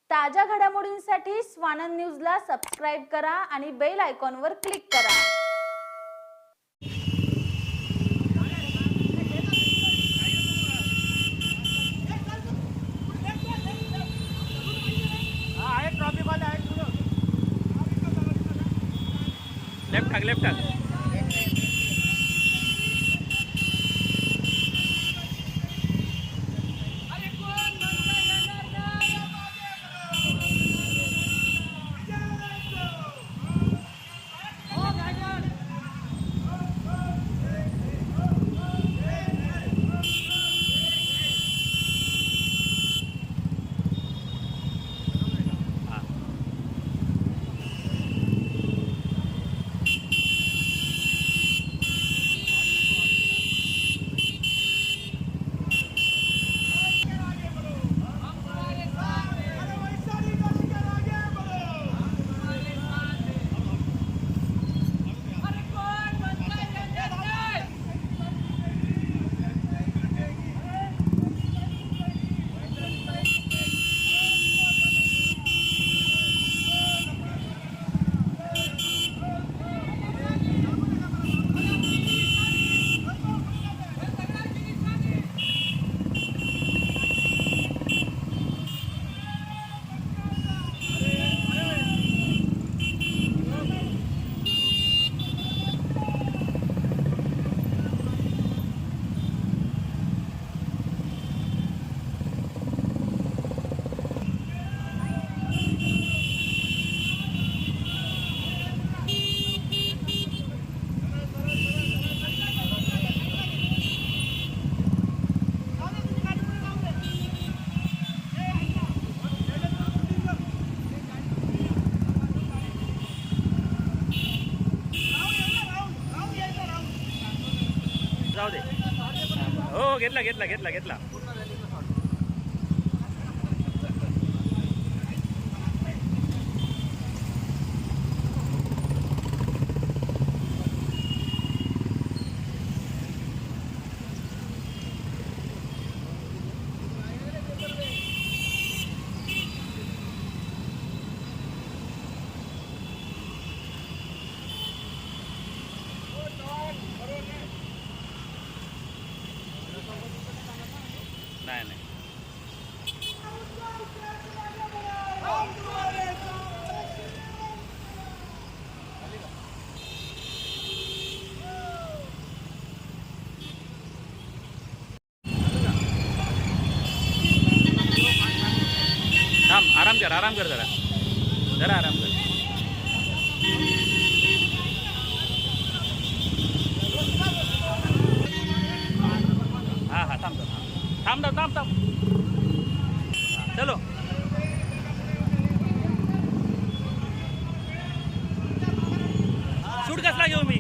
ताज्या घडामोडींसाठी स्वानंद न्यूजला सबस्क्राइब करा आणि बेल आयकॉनवर क्लिक करा। लेफ्ट टाक जाऊ दे। हो घेतला नाही थांब, आराम कर जरा आराम कर। हाँ थांब चलो। शूट कसला घेऊ मी?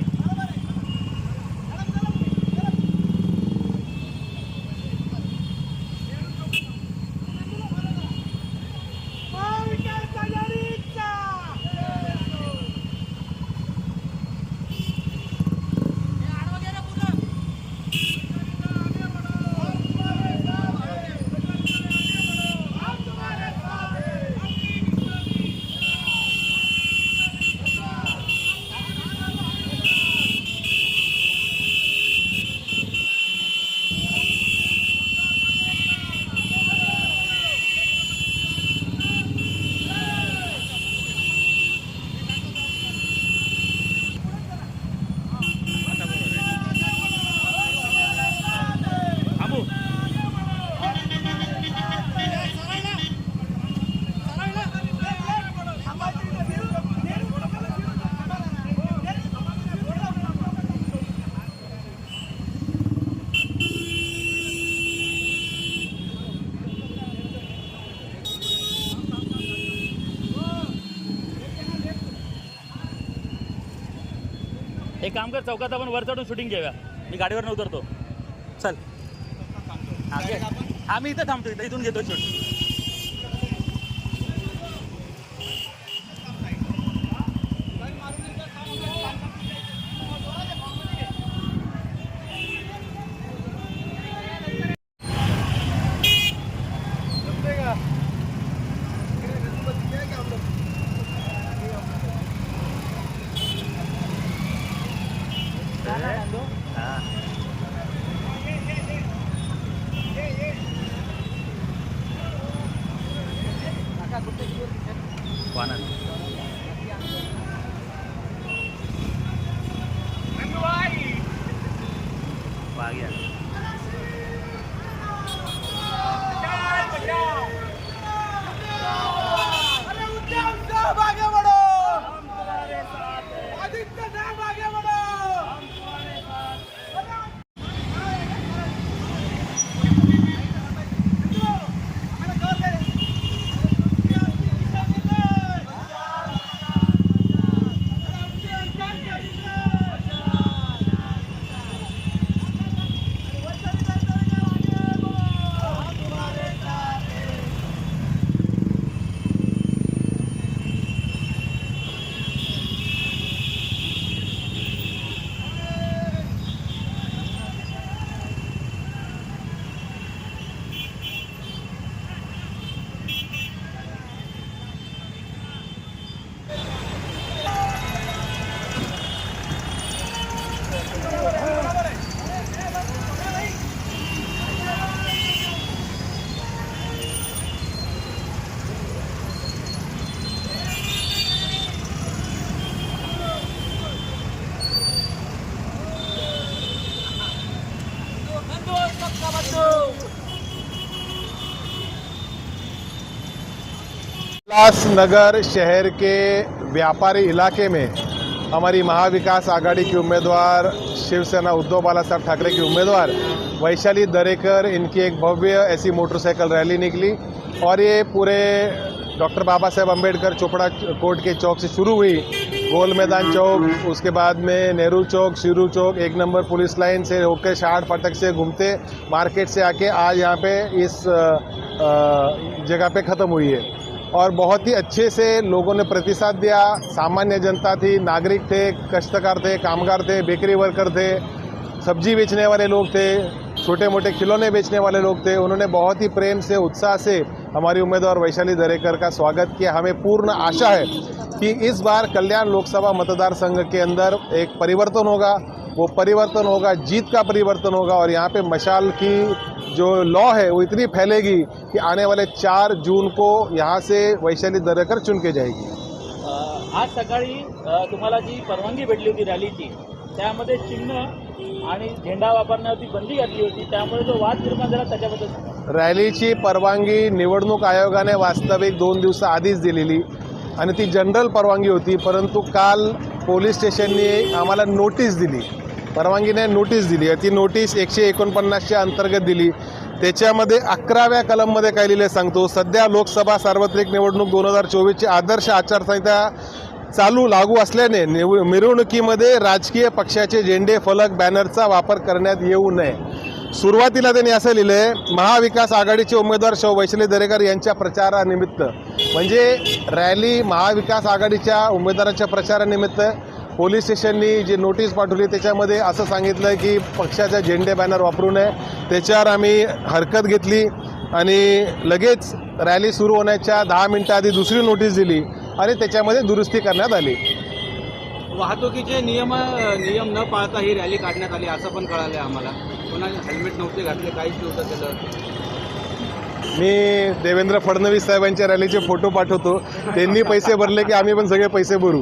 एक काम कर, चौकात आपण वर चढून शूटिंग घेऊया। मी गाडीवर उतरतो, चल। आम्ही इथं थांबतो, इथून घेतो शूट। वाहन वाघ्या उल्लासनगर शहर के व्यापारी इलाके में हमारी महाविकास आघाड़ी की उम्मीदवार शिवसेना उद्धव बालासाहब ठाकरे की उम्मीदवार वैशाली दरेकर इनकी एक भव्य ऐसी मोटरसाइकिल रैली निकली और ये पूरे डॉक्टर बाबा साहेब अम्बेडकर चोपड़ा कोर्ट के चौक से शुरू हुई, गोल मैदान चौक, उसके बाद में नेहरू चौक, शिरू चौक, 1 नंबर पुलिस लाइन से होकर शाह फाटक से घूमते मार्केट से आके आज यहाँ पे इस जगह पे ख़त्म हुई है। और बहुत ही अच्छे से लोगों ने प्रतिसाद दिया। सामान्य जनता थी, नागरिक थे, काश्तकार थे, कामगार थे, बेकरी वर्कर थे, सब्जी बेचने वाले लोग थे, छोटे मोटे खिलौने बेचने वाले लोग थे। उन्होंने बहुत ही प्रेम से, उत्साह से हमारी उम्मीदवार वैशाली दरेकर का स्वागत किया। हमें पूर्ण आशा है कि इस बार कल्याण लोकसभा मतदार संघ के अंदर एक परिवर्तन होगा, वो परिवर्तन होगा, जीत का परिवर्तन होगा और यहाँ पे मशाल की जो लौ है वो इतनी फैलेगी कि आने वाले 4 जून को यहाँ से वैशाली दरेकर चुन के जाएगी। आज सकाळी तुम्हाला जी परवानगी भेटली होती रॅलीची, त्यामध्ये चिन्ह आणि झेंडा वापरण्यावरती बंदी घातली होती, त्यामुळे जो वाद निर्माण झाला त्याच्याबद्दल सांगा। रॅलीची परवानगी निवडणूक आयोगाने वास्तविक 2 दिवस आधीच दिलेली आणि ती जनरल परवानगी होती, परंतु काल पोलीस स्टेशनने आम्हाला नोटीस दिली, परवानगीने नोटीस दिली. ती नोटीस 149च्या अंतर्गत दिली. त्याच्यामध्ये 11व्या कलममध्ये काय लिहिले सांगतो, सध्या लोकसभा सार्वत्रिक निवडणूक 2024ची आदर्श आचारसंहिता लागू असल्याने मिरवणुकीमध्ये राजकीय पक्षाचे झेंडे, फलक, बॅनरचा वापर करण्यात येऊ नये. सुरुवातीला त्यांनी असं लिहिलंय, महाविकास आघाडीचे उमेदवार शौ वैशाली दरेकर यांच्या प्रचारानिमित्त, म्हणजे रॅली महाविकास आघाडीच्या उमेदवाराच्या प्रचारानिमित्त पोलीस स्टेशननी जी नोटीस पाठवली त्याच्यामध्ये असं सांगितलं की पक्षाचा झेंडे, बॅनर वापरू नये. त्याच्यावर आम्ही हरकत घेतली आणि लगेच रॅली सुरू होण्याच्या 10 मिनिटं आधी दुसरी नोटीस दिली आणि त्याच्यामध्ये दुरुस्ती करण्यात आली. वाहतुकीचे नियम न पाळता ही रॅली काढण्यात आली असं पण कळालं आम्हाला. कोणाला हेल्मेट नव्हते घातले, काहीच नव्हतं केलं. मी देवेंद्र फडणवीस साहेबांच्या रॅलीचे फोटो पाठवतो. त्यांनी पैसे भरले की आम्ही पण सगळे पैसे भरू.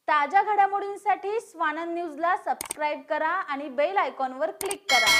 ताज्या घडामोडींसाठी स्वानंद न्यूजला सबस्क्राईब करा आणि बेल आयकॉनवर क्लिक करा.